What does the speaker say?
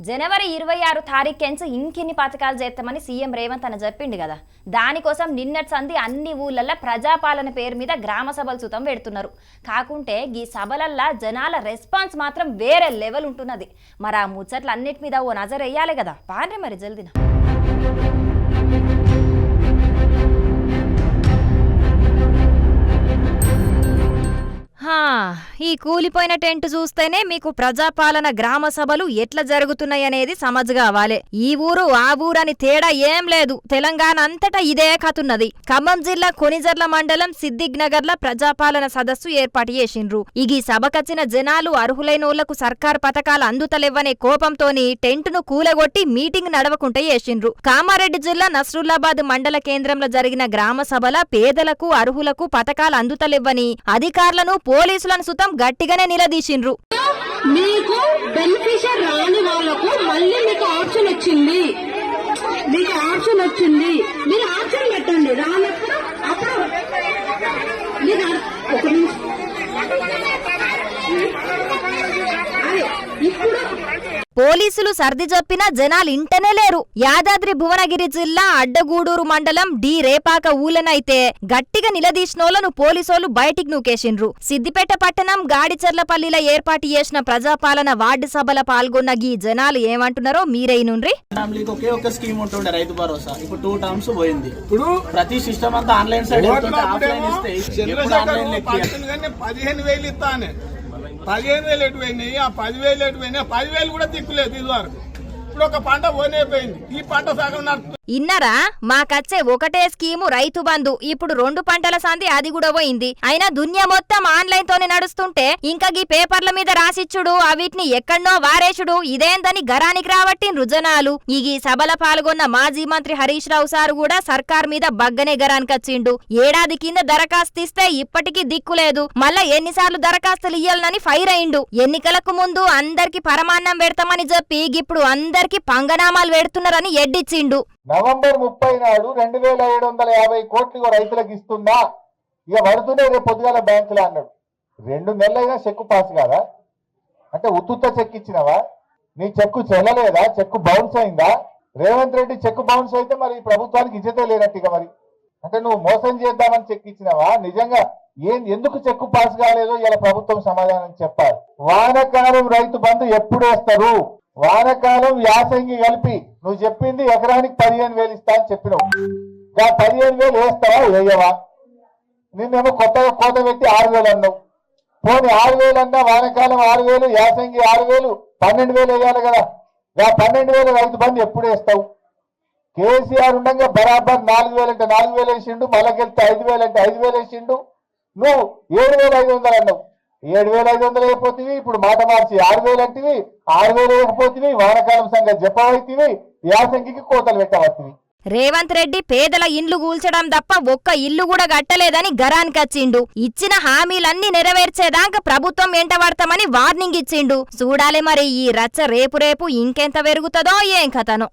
జనవరి 26 తారీఖు ఇంకిన్ని పథకాలు చేస్తామని సీఎం రేవంత్ అన్న చెప్పిండు కదా. దానికోసం నిన్నటి సంధి అన్ని ఊళ్ళల్లో ప్రజాపాలన పేరు మీద గ్రామ సభలు సుతం పెడుతున్నారు. కాకుంటే ఈ సభలల్లా జనాల రెస్పాన్స్ మాత్రం వేరే లెవెల్ ఉంటున్నది. మరి ఆ ముచ్చట్లు అన్నిటి మీద ఓ నజర్ వేయాలి కదా. పాండ్రి మరి జల్దిన ఈ కూలిపోయిన టెంట్ చూస్తేనే మీకు ప్రజాపాలన గ్రామ సభలు ఎట్లా జరుగుతున్నాయనేది సమజ్ కావాలి. ఈ ఊరు ఆ ఊరని తేడా ఏం లేదు. తెలంగాణ అంతటా ఇదే కతున్నది. ఖమ్మం జిల్లా కొనిజర్ల మండలం సిద్దిక్ నగర్ల ప్రజాపాలన సదస్సు ఏర్పాటు చేసిండ్రు. ఈ సభకచ్చిన జనాలు అర్హులైనోళ్లకు సర్కార్ పథకాలు అందుతలేవనే కోపంతోని టెంటును కూలగొట్టి మీటింగ్ నడవకుంటే చేసిండ్రు. కామారెడ్డి జిల్లా నస్రుల్లాబాద్ మండల కేంద్రంలో జరిగిన గ్రామ సభల పేదలకు అర్హులకు పథకాలు అందుతలేవని అధికారులను పోలీసులను సుతం గట్టిగానే నిలదీసిండ్రు. మీకు బెనిఫిషియర్ రాని వాళ్ళకు మళ్ళీ మీకు ఆప్షన్ వచ్చింది. మీరు ఆప్షన్ పెట్టండి. రానప్పుడు అప్పుడు మీరు ఇప్పుడు పోలీసులు సర్ది చెప్పినా జనాలు ఇంటనే లేరు. యాదాద్రి భువనగిరి జిల్లా అడ్డగూడూరు మండలం డి రేపాక ఊలనైతే గట్టిగా నిలదీసినోళ్లను పోలీసోళ్లు బయటికి నూకేసిండ్రు. సిద్దిపేట పట్టణం గాడిచెర్లపల్లిలో ఏర్పాటు చేసిన ప్రజాపాలన వార్డు సభల పాల్గొన్న గీ జనాలు ఏమంటున్నారో మీరైనుండ్రి. ఒకే ఒక స్కీమ్ ఉంటుండే రైతు భరోసా. ఇప్పుడు 2 టర్మ్స్ పోయింది. ఇప్పుడు ప్రతి సిస్టమ్ అంతా ఆన్లైన్ సైడ్ ఆఫ్లైన్ ఇస్తే 15,000 ఇస్తానే 15,000 ఎటు పోయినాయి. ఆ 10,000 ఎటు పోయినాయి. 10,000 కూడా దిక్కులేదు. ఇది వరకు ఇప్పుడు ఒక పంట పోయిపోయింది. ఈ పంట సగం నడుస్తుంది. ఇన్నరా మాకచ్చే ఒకటే స్కీము రైతు బంధు. ఇప్పుడు 2 పంటల సంధి అది కూడా పోయింది. అయినా దునియా మొత్తం ఆన్లైన్ తోనే నడుస్తుంటే ఇంకా గీ పేపర్ల మీద రాసిచ్చుడు అవిటిని ఎక్కడనో వారేసుడు ఇదేందని గరానికి రావట్టిండ్రు జనాలు. ఈ సభల పాల్గొన్న మాజీ మంత్రి హరీష్ రావు సారు కూడా సర్కార్ మీద బగ్గనే గరానికచ్చిండు. ఏడాది కింద దరఖాస్తు ఇస్తే ఇప్పటికీ దిక్కులేదు. మళ్ళా ఎన్నిసార్లు దరఖాస్తులు ఇయ్యాలని ఫైర్ అయిండు. ఎన్నికలకు ముందు అందరికి పరమాన్నం పెడతామని చెప్పి ఇప్పుడు అందరికి పంగనామాలు పెడుతున్నారని ఎడ్డిచ్చిండు. నవంబర్ 30 నాడు 2,750 కోట్లు రైతులకు ఇస్తున్నా, ఇక పడుతుండే రేపు పొద్దుగాల బ్యాంకులో అన్నాడు. 2 నెలలైనా చెక్కు పాస్ కాదా? అంటే ఉత్తుత్త చెక్ ఇచ్చినవా? నీ చెక్కు చెల్లలేదా? చెక్కు బౌన్స్ అయిందా? రేవంత్ రెడ్డి చెక్కు బౌన్స్ అయితే మరి ప్రభుత్వానికి ఇచ్చతే లేనట్టుగా. మరి అంటే నువ్వు మోసం చేద్దామని చెక్ ఇచ్చినవా? నిజంగా ఎందుకు చెక్కు పాస్ కాలేదో ఇలా ప్రభుత్వం సమాధానం చెప్పాలి. వానకాలం రైతు బంధు ఎప్పుడు వేస్తారు? వానకాలం యాసంగి కలిపి నువ్వు చెప్పింది ఎకరానికి 15,000 ఇస్తా అని చెప్పినావు. 15,000 వేస్తావా వేయవా? నిన్నేమో కొత్తగా కోత పెట్టి 6,000 అన్నావు. పోనీ 6,000 అన్నా వానకాలం 6,000, యాసంగి 6,000, 12,000 వేయాలి కదా. 12,000 రైతు బంధు ఎప్పుడు వేస్తావు? కేసీఆర్ ఉండగా బరాబర్ 4,000 అంటే 4,000 వేసిండు, మళ్ళకెళ్తే 5,000 అంటే 5,000 వేసిండు. నువ్వు 7,500 అన్నావు. 7,500 అయిపోతుంది. ఇప్పుడు మాట మార్చి 6,000 అంటివి. 6,000 వేయకపోతుంది. వానకాలం సంగతి చెప్పవైతివి, యాసంగికి కోతలు పెట్టవత్తివి. రేవంత్ రెడ్డి పేదల ఇండ్లు కూల్చడం తప్ప ఒక్క ఇల్లు కూడా కట్టలేదని గరానికచ్చిండు. ఇచ్చిన హామీలన్నీ నెరవేర్చేదాకా ప్రభుత్వం ఎంటబడతామని వార్నింగ్ ఇచ్చిండు. చూడాలి మరి ఈ రచ్చ రేపు ఇంకెంత పెరుగుతుందో ఏం కథనో.